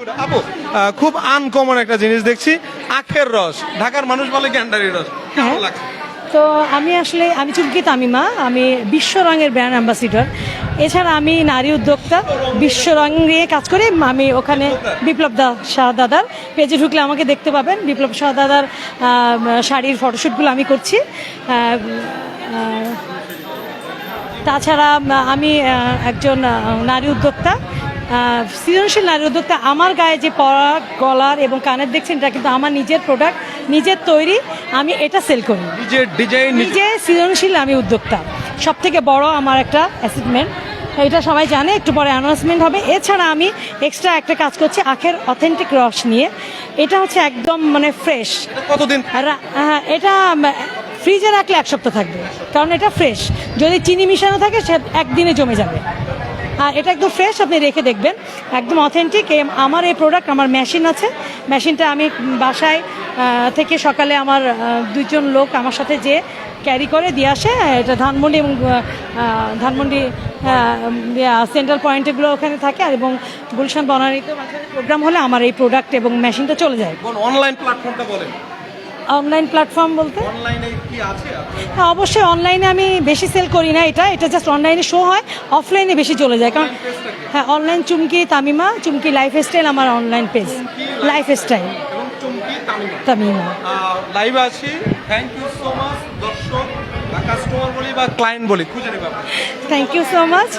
আপু, খুব আনকমন একটা জিনিস দেখছি, আখের রস। ঢাকার মানুষ বলে ক্যান্ডারি রস, কেমন লাগছে? তো আমি চুমকি তামিমা, আমি বিশ্ব রঙের ব্র্যান্ড অ্যাম্বাসিডর। এছাড়া আমি নারী উদ্যোক্তা, বিশ্ব রং নিয়ে কাজ করি। আমি ওখানে বিপ্লব শাহ দাদার পেজে ঢুকলে আমাকে দেখতে পাবেন। বিপ্লব শাহ দাদার শাড়ির ফটোশ্যুটগুলো আমি করছি। তাছাড়া আমি একজন নারী উদ্যোক্তা, সৃজনশীল নারী উদ্যোক্তা। আমার গায়ে যে পরা, গলার এবং কানের দেখছেন, এটা কিন্তু আমার নিজের প্রোডাক্ট, নিজের তৈরি। আমি এটা সেল করি, নিজের ডিজাইন, নিজে সৃজনশীল আমি উদ্যোক্তা। সব থেকে বড় আমার একটা অ্যাচিভমেন্ট, এটা সবাই জানে, একটু পরে অ্যানাউন্সমেন্ট হবে। এছাড়া আমি এক্সট্রা একটা কাজ করছি আখের অথেন্টিক রস নিয়ে। এটা হচ্ছে একদম মানে ফ্রেশ। কতদিন? হ্যাঁ, এটা ফ্রিজে রাখলে 1 সপ্তাহ থাকবে, কারণ এটা ফ্রেশ। যদি চিনি মিশানো থাকে সে একদিনে জমে যাবে। আর এটা একদম ফ্রেশ, আপনি রেখে দেখবেন, একদম অথেন্টিক। আমার এই প্রোডাক্ট, আমার মেশিন আছে, মেশিনটা আমি বাসায় থেকে সকালে আমার 2জন লোক আমার সাথে যে ক্যারি করে দিয়ে আসে। এটা ধানমন্ডি এবং ধানমন্ডি সেন্ট্রাল পয়েন্টগুলো ওখানে থাকে, আর এবং গুলশান বনানীতে প্রোগ্রাম হলে আমার এই প্রোডাক্ট এবং মেশিনটা চলে যায়। অনলাইন প্ল্যাটফর্মটা বলেন। অনলাইন প্ল্যাটফর্ম বলতে অনলাইনে কি আছে? হ্যাঁ, অবশ্যই অনলাইনে আমি বেশি সেল করি না। এটা জাস্ট অনলাইনে শো হয়, অফলাইনে বেশি চলে যায়। কারণ হ্যাঁ, অনলাইন চুমকি তামিমা, চুমকি লাইফস্টাইল আমার অনলাইন পেজ, লাইফস্টাইল এবং চুমকি তামিমা। লাইভ আছি। Thank you so much. দর্শক বা কাস্টমার বলি বা ক্লায়েন্ট বলি, খুঁজে নেবে। Thank you so much.